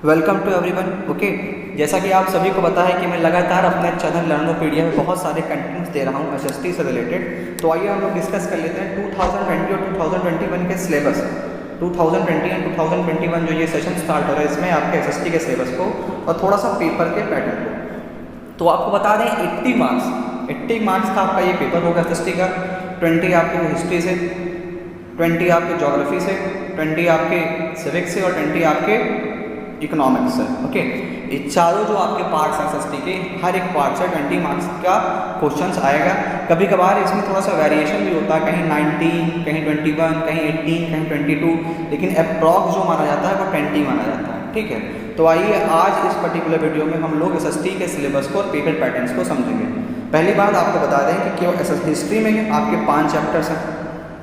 Welcome to everyone. Okay, जैसा कि आप सभी को पता है कि मैं लगातार अपने चैनल लर्नोपीडिया में बहुत सारे कंटेंट्स दे रहा हूँ एसएसटी से रिलेटेड। तो आइए हम लोग डिस्कस कर लेते हैं 2020 और 2021 के सिलेबस। 2020 और 2021 जो ये सेशन स्टार्ट हो रहा है इसमें आपके एसएसटी के सिलेबस को और थोड़ा सा पेपर के पैटर्न को। तो आपको बता दें 80 मार्क्स का आपका ये पेपर होगा एसएसटी का। 20 आपके हिस्ट्री से, 20 आपके ज्योग्राफी से, 20 आपके सिविक्स से और 20 आपके इकोनॉमिक्स है। ओके, ये चारों जो आपके पार्ट्स हैं एसएसटी के, हर एक पार्ट से 20 मार्क्स का क्वेश्चंस आएगा। कभी कभार इसमें थोड़ा सा वेरिएशन भी होता है, कहीं 19, कहीं 21, कहीं 18, कहीं 22, लेकिन अप्रॉक्स जो माना जाता है वो 20 माना जाता है। ठीक है, तो आइए आज इस पर्टिकुलर वीडियो में हम लोग एसएसटी के सिलेबस को और पेपर पैटर्न्स को समझेंगे। पहली बात आपको बता दें कि केवल हिस्ट्री में आपके 5 चैप्टर्स हैं,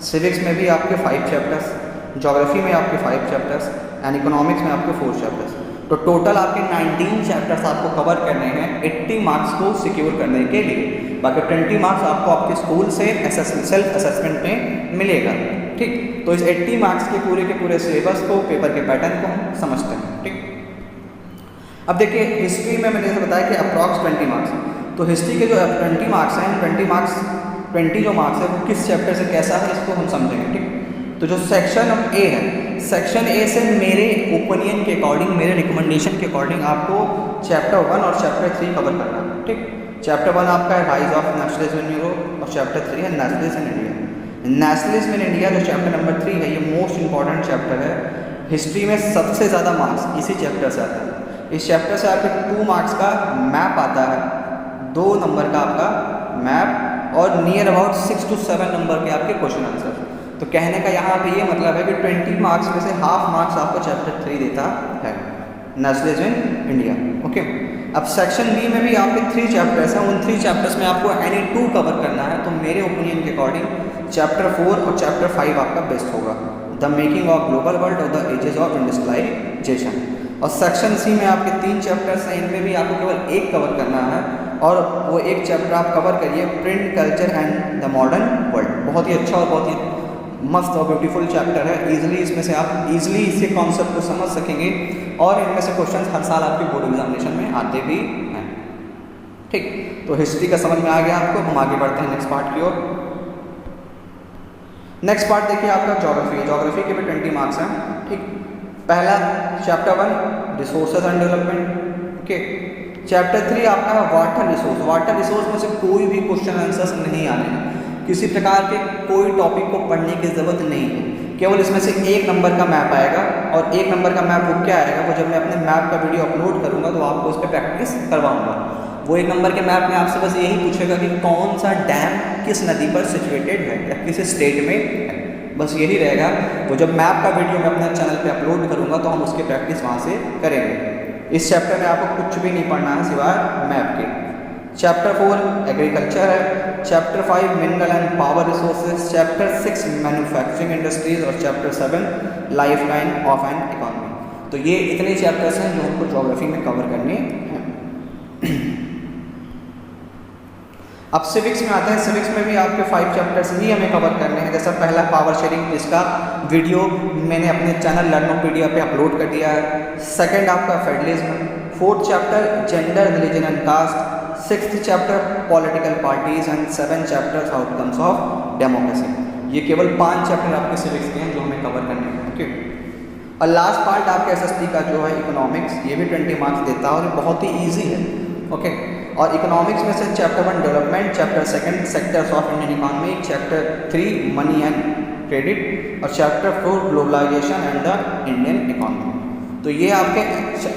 सिविक्स में भी आपके 5 चैप्टर्स, ज्योग्राफी में आपके 5 चैप्टर्स एंड इकोनॉमिक्स में आपके 4 चैप्टर्स। तो टोटल आपके 19 चैप्टर्स आपको कवर करने हैं 80 मार्क्स को सिक्योर करने के लिए। बाकी 20 मार्क्स आपको आपके स्कूल से सेल्फ असेसमेंट में मिलेगा। ठीक, तो इस 80 मार्क्स के पूरे सिलेबस को, पेपर के पैटर्न को हम समझते हैं। ठीक, अब देखिए हिस्ट्री में मैंने जैसे बताया कि अप्रॉक्स 20 मार्क्स। तो हिस्ट्री के जो 20 मार्क्स हैं, 20 जो मार्क्स है वो किस चैप्टर से कैसा है इसको हम समझेंगे। ठीक, तो जो सेक्शन ए है, सेक्शन ए से मेरे ओपिनियन के अकॉर्डिंग, मेरे रिकमेंडेशन के अकॉर्डिंग आपको चैप्टर 1 और चैप्टर 3 कवर करना है। ठीक, चैप्टर 1 आपका है rise of nationalism in Europe और चैप्टर 3 है nationalism in India. Nationalism in India जो चैप्टर नंबर 3 है, ये मोस्ट इंपॉर्टेंट चैप्टर है। हिस्ट्री में सबसे ज़्यादा मार्क्स इसी चैप्टर से आता है। इस चैप्टर से आपके 2 मार्क्स का मैप आता है, 2 नंबर का आपका मैप और नियर अबाउट 6 to 7 नंबर के आपके क्वेश्चन आंसर। तो कहने का यहाँ पे ये मतलब है कि 20 मार्क्स में से हाफ मार्क्स आपको चैप्टर 3 देता है, नेशनलिज्म इन इंडिया। ओके, अब सेक्शन बी में भी आपके 3 चैप्टर्स हैं, उन 3 चैप्टर्स में आपको एनी 2 कवर करना है। तो मेरे ओपिनियन के अकॉर्डिंग चैप्टर 4 और चैप्टर 5 आपका बेस्ट होगा, the making of global world और द एजेस ऑफ इंडस्ट्रियलाइजेशन। और सेक्शन सी में आपके 3 चैप्टर्स हैं, इनमें भी आपको केवल एक कवर करना है और वो एक चैप्टर आप कवर करिए, print culture and the modern world. बहुत ही अच्छा और बहुत ही मस्त और ब्यूटीफुल चैप्टर है। इजीली इसमें से आप इजीली इसके कॉन्सेप्ट को समझ सकेंगे और इनमें से क्वेश्चंस हर साल आपके बोर्ड एग्जामिनेशन में आते भी हैं। ठीक, तो हिस्ट्री का समझ में आ गया आपको। हम आगे बढ़ते हैं नेक्स्ट पार्ट की ओर। नेक्स्ट पार्ट देखिए आपका ज्योग्राफी के भी 20 मार्क्स हैं। ठीक, पहला chapter 1 resources and development. Okay, chapter 3 आपका है वाटर रिसोर्स। वाटर रिसोर्स में से कोई भी क्वेश्चन आंसर्स नहीं आने हैं, किसी प्रकार के कोई टॉपिक को पढ़ने की ज़रूरत नहीं है। केवल इसमें से 1 नंबर का मैप आएगा और 1 नंबर का मैप वो क्या आएगा, वो जब मैं अपने मैप का वीडियो अपलोड करूँगा तो आपको उस पर प्रैक्टिस करवाऊँगा। वो 1 नंबर के मैप में आपसे बस यही पूछेगा कि कौन सा डैम किस नदी पर सिचुएटेड है या किस स्टेट में है, बस यही रहेगा। वो जब मैप का वीडियो मैं अपने चैनल पर अपलोड करूँगा तो हम उसकी प्रैक्टिस वहाँ से करेंगे। इस चैप्टर में आपको कुछ भी नहीं पढ़ना है सिवाय मैप के। चैप्टर 4 एग्रीकल्चर है, chapter 5 mineral and power resources, chapter 6 manufacturing industries और chapter 7 life line of an economy. तो ये इतने चैप्टर्स हैं जो हमको ज्योग्राफी में कवर करने हैं। अब सिविक्स में आते हैं। सिविक्स में भी आपके 5 चैप्टर्स ही हमें कवर करने हैं। जैसा पहला पावर शेयरिंग, जिसका वीडियो मैंने अपने चैनल लर्नोपीडिया पे अपलोड कर दिया है। सेकंड आपका federalism, 4th chapter gender, religion and caste, 6th chapter political parties and 7 chapters outcomes of democracy. ये केवल 5 चैप्टर आपके सिविक्स के हैं जो हमें कवर करने हैं। ओके, और लास्ट पार्ट आपके एसएसटी का जो है इकोनॉमिक्स, ये भी 20 मार्क्स देता है और ये बहुत ही ईजी है। ओके, और इकोनॉमिक्स में से chapter 1 development, chapter 2 sectors of Indian economy, chapter 3 money and credit और chapter 4 globalisation and the Indian economy. तो ये आपके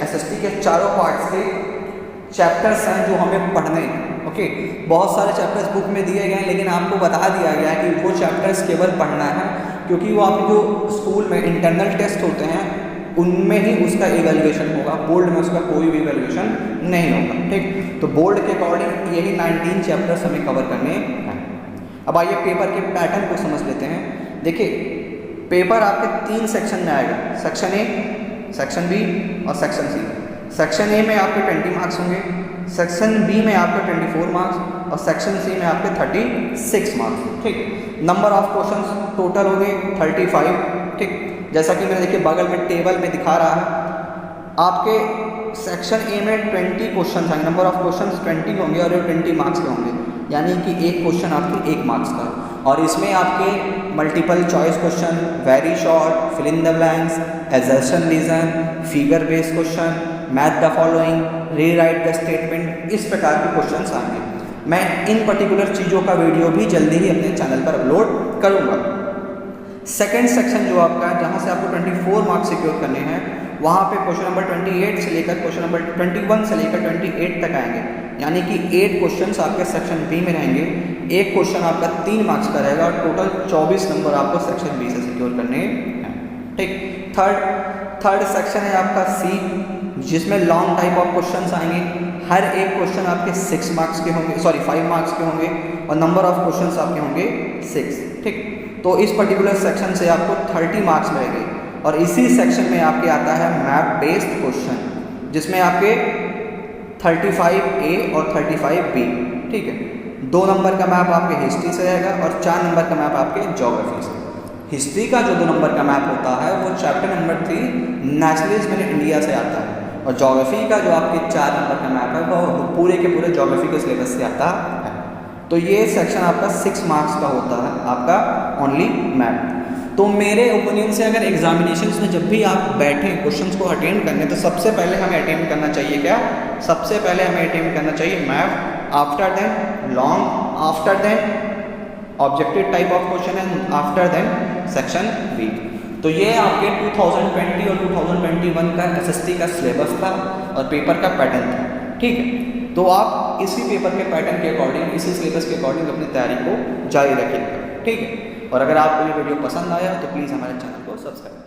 एसएसटी के चारों पार्ट्स के चैप्टर्स हैं जो हमें पढ़ने हैं। ओके, बहुत सारे चैप्टर्स बुक में दिए गए हैं, लेकिन आपको बता दिया गया है कि वो चैप्टर्स केवल पढ़ना है, क्योंकि वो आपके जो स्कूल में इंटरनल टेस्ट होते हैं उनमें ही उसका इवैल्यूएशन होगा, बोर्ड में उसका कोई भी इवैल्यूएशन नहीं होगा। ठीक, तो बोर्ड के अकॉर्डिंग यही 19 चैप्टर्स हमें कवर करने हैं। अब आइए पेपर के पैटर्न को समझ लेते हैं। देखिए पेपर आपके 3 सेक्शन में आएगा, सेक्शन ए, सेक्शन बी और सेक्शन सी। सेक्शन ए में आपके 20 मार्क्स होंगे, सेक्शन बी में आपके 24 मार्क्स और सेक्शन सी में आपके 36 मार्क्स। ठीक, नंबर ऑफ क्वेश्चंस टोटल हो गए 35। ठीक, जैसा कि मैंने देखिए बगल में टेबल में दिखा रहा है आपके सेक्शन ए में 20 क्वेश्चन आएंगे, नंबर ऑफ क्वेश्चन 20 होंगे और ये 20 मार्क्स के होंगे, यानी कि एक क्वेश्चन आपके 1 मार्क्स का। और इसमें आपके multiple choice question, very short, fill in the blanks, assertion reason, figure based question, match the following, rewrite the statement, इस प्रकार के क्वेश्चंस आएंगे। मैं इन पर्टिकुलर चीज़ों का वीडियो भी जल्दी ही अपने चैनल पर अपलोड करूँगा। सेकेंड सेक्शन जो आपका है, जहाँ से आपको 24 मार्क्स सिक्योर करने हैं, वहाँ पे क्वेश्चन नंबर 28 से लेकर क्वेश्चन नंबर 21 से लेकर 28 तक आएंगे, यानी कि 8 क्वेश्चंस आपके सेक्शन बी में रहेंगे। एक क्वेश्चन आपका 3 मार्क्स का रहेगा और टोटल 24 नंबर आपको सेक्शन बी से सिक्योर करने हैं। ठीक, थर्ड सेक्शन है आपका सी, जिसमें लॉन्ग टाइप ऑफ क्वेश्चंस आएंगे। हर एक क्वेश्चन आपके 6 मार्क्स के होंगे, 5 मार्क्स के होंगे और नंबर ऑफ क्वेश्चंस आपके होंगे 6। ठीक, तो इस पर्टिकुलर सेक्शन से आपको 30 मार्क्स मिलेंगे। और इसी सेक्शन में आपके आता है मैप बेस्ड क्वेश्चन, जिसमें आपके 35A और 35B। ठीक है, 2 नंबर का मैप आपके हिस्ट्री से रहेगा और 4 नंबर का मैप आपके ज्योग्राफी से। हिस्ट्री का जो 2 नंबर का मैप होता है वो chapter number 3 nationalism in India से आता है, और ज्योग्राफी का जो आपके 4 नंबर का मैप है वो पूरे के पूरे ज्योग्राफी के सिलेबस से आता है। तो ये सेक्शन आपका 6 मार्क्स का होता है, आपका ओनली मैप। तो मेरे ओपिनियन से अगर एग्जामिनेशंस में जब भी आप बैठें क्वेश्चंस को अटेंड करने, तो सबसे पहले हमें अटेंड करना चाहिए क्या? सबसे पहले हमें अटेंड करना चाहिए map, after then long, after then objective type of question and after then section B. तो ये आपके 2020 और 2021 का एसएसटी का सिलेबस था और पेपर का पैटर्न था। ठीक है, तो आप इसी पेपर के पैटर्न के अकॉर्डिंग, इसी सिलेबस के अकॉर्डिंग अपनी तैयारी को जारी रखिएगा। ठीक है, और अगर आपको ये वीडियो पसंद आया तो प्लीज़ हमारे चैनल को सब्सक्राइब